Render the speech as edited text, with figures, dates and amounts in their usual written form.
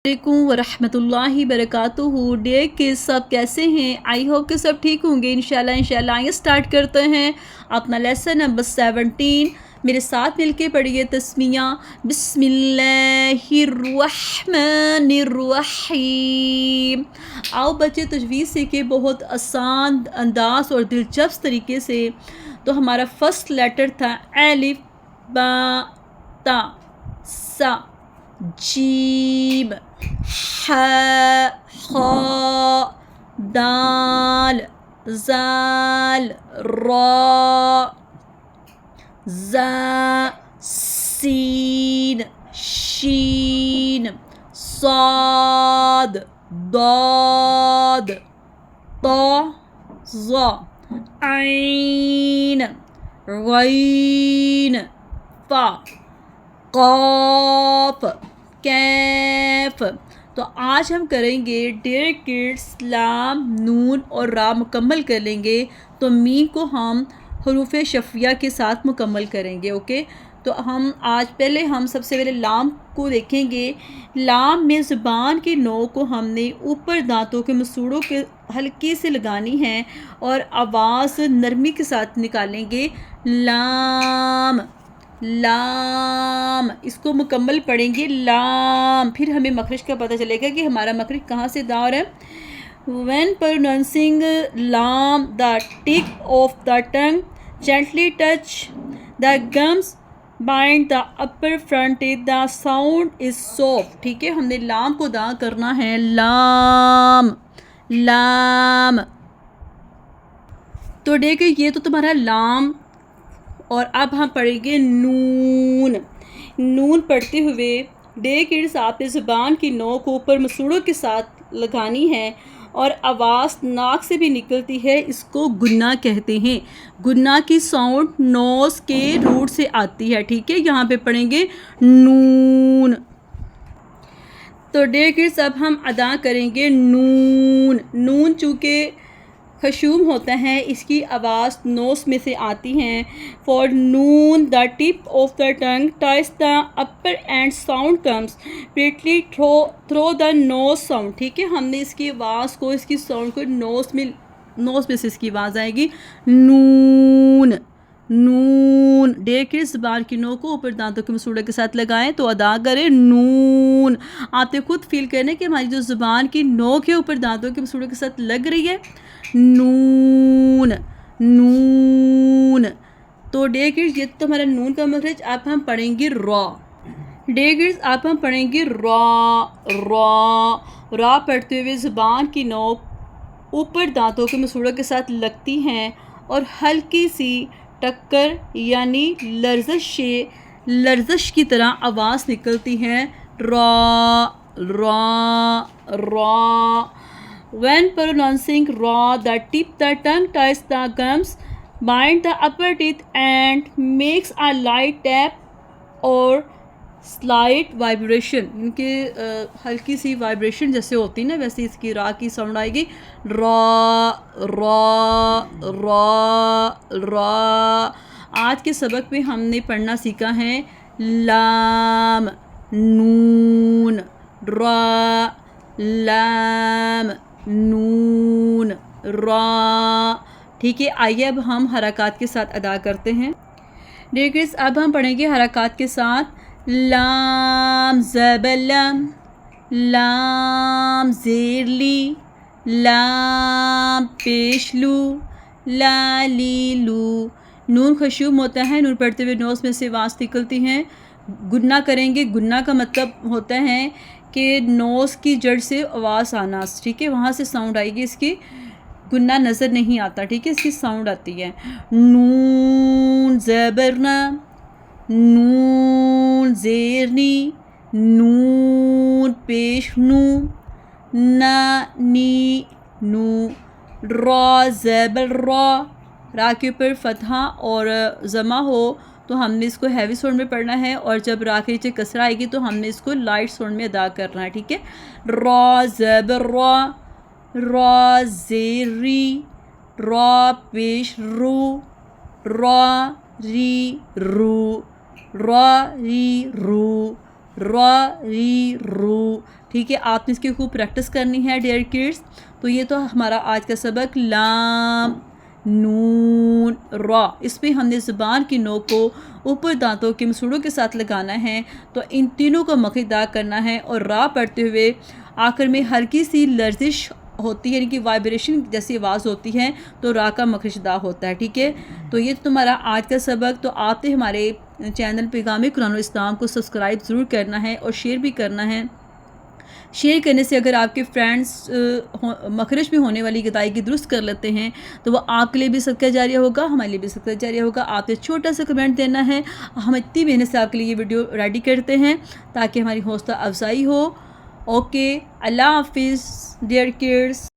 वालेकुम वरहमतुल्लाहि बरकातुहू। डे के सब कैसे हैं? आई होप कि सब ठीक होंगे इंशाल्लाह। आइए स्टार्ट करते हैं अपना लेसन नंबर 17। मेरे साथ मिलके पढ़िए तस्मिया। बिस्मिल्लाहिर्रहमानिर्रहीम। आओ बच्चे तजवीज़ सीखे बहुत आसान अंदाज और दिलचस्प तरीके से। तो हमारा फर्स्ट लेटर था अलिफ, बा, ता, सा, जीम, हा, खा, दाल, जाल, रा, जा, सीन, शीन, साद, दाद, ता, ज़ा, ऐन, गैन, फा, क़ाफ़, कैफ। तो आज हम करेंगे डियर किड्स लाम, नून और रा मुकम्मल कर लेंगे। तो मीम को हम हरूफ शफ़िया के साथ मुकम्मल करेंगे। ओके, तो हम सबसे पहले लाम को देखेंगे। लाम में ज़ुबान की नोक को हमने ऊपर दांतों के मसूड़ों के हल्की से लगानी है और आवाज़ नरमी के साथ निकालेंगे। लाम, लाम, इसको मुकम्मल पढ़ेंगे लाम। फिर हमें मखरज का पता चलेगा कि हमारा मखरज कहाँ से दार है। When pronouncing lam, the tip of the tongue gently touch the gums behind the upper front teeth. The sound is soft. ठीक है, हमने लाम को दा करना है। लाम, लाम। तो देखिए ये तो तुम्हारा लाम। और अब हम पढ़ेंगे नून। नून पढ़ते हुए डे किड्स आपने ज़ुबान की नोक ऊपर मसूड़ों के साथ लगानी है और आवाज़ नाक से भी निकलती है। इसको गुन्ना कहते हैं। गुन्ना की साउंड नोज़ के रूट से आती है। ठीक है, यहाँ पे पढ़ेंगे नून। तो डे किड्स अब हम अदा करेंगे नून। नून चूँकि खशूम होता है, इसकी आवाज़ नोस में से आती हैं। For noon the tip of the tongue touch the upper and sound comes partly through the nose sound. ठीक है, हमने इसकी आवाज़ को, इसकी साउंड को नोस में से इसकी आवाज़ आएगी। नून, नून। डे किड्स ज़ुबान की नोक को ऊपर दांतों के मसूड़े के साथ लगाएं तो अदा करें नून। आपने खुद फील करना है कि हमारी जो ज़ुबान की नोक है ऊपर दांतों के मसूड़े के साथ लग रही है। नून, नून। तो डे किड्स ये तो हमारा नून का मखरज। अब हम पढ़ेंगे रॉ। डे किड्स अब हम पढ़ेंगे रॉ। रॉ, रॉ पढ़ते हुए ज़ुबान की नोक ऊपर दांतों के मसूड़ों के साथ लगती हैं और हल्की सी टक्कर यानी लर्ज़श की तरह आवाज़ निकलती है। Raw, raw, raw. When pronouncing raw, the tip the tongue touches the gums behind the upper teeth and makes a light tap or slight vibration. इनके हल्की सी वाइब्रेशन जैसे होती है ना, वैसे इसकी रा की साउंड आएगी। Raw, raw, raw, raw. आज के सबक में हमने पढ़ना सीखा है लाम, नून, रा, लाम, नून, रा। ठीक है, आइए अब हम हरकत के साथ अदा करते हैं। देखिए अब हम पढ़ेंगे हरकत के साथ। लाम ज़बर लम, लाम ज़ेर ली, लाम पेश लू, ला ली लू। नून खशूम होता है, नून पढ़ते हुए नोज़ में से आवाज़ निकलती हैं। गुन्ना करेंगे। गुन्ना का मतलब होता है कि नोज़ की जड़ से आवाज़ आना। ठीक है, वहाँ से साउंड आएगी इसकी। गुन्ना नज़र नहीं आता। ठीक है, इसकी साउंड आती है। नून ज़बरना, नून ज़ेरनी, नून पेश नू, ना नी नू। रॉ ज़बर रॉ, रा के ऊपर फतहा और ज़मा हो तो हमने इसको हैवी साउंड में पढ़ना है और जब रा के नीचे कसरा आएगी तो हमने इसको लाइट साउंड में अदा करना है। ठीक है, रॉ ज़बर रॉ, रॉ ज़ेरी, रॉ पेश रू, रॉ री रू, रॉ री रू, रॉ री रू। ठीक है, आपने इसकी खूब प्रैक्टिस करनी है डियर किड्स। तो ये तो हमारा आज का सबक लाम नून रॉ, इसमें हमने ज़ुबान की नोक को ऊपर दांतों के मसूड़ों के साथ लगाना है। तो इन तीनों को मखरज अदा करना है और रा पढ़ते हुए आखिर में हल्की सी लर्जिश होती है, यानी कि वाइब्रेशन जैसी आवाज़ होती है, तो रा का मखरज अदा होता है। ठीक है, तो ये तुम्हारा आज का सबक। तो आपने हमारे चैनल पैगाम कुरान इस्लाम को सब्सक्राइब ज़रूर करना है और शेयर भी करना है। शेयर करने से अगर आपके फ्रेंड्स मखरज में होने वाली अदायगी दुरुस्त कर लेते हैं तो वो आपके लिए भी सदका जारिया होगा, हमारे लिए भी सदका जारिया होगा। आपने छोटा सा कमेंट देना है, हम इतनी मेहनत से आपके लिए ये वीडियो रेडी करते हैं ताकि हमारी हौसला अफजाई हो। ओके, अल्लाह हाफिज़ डियर किड्स।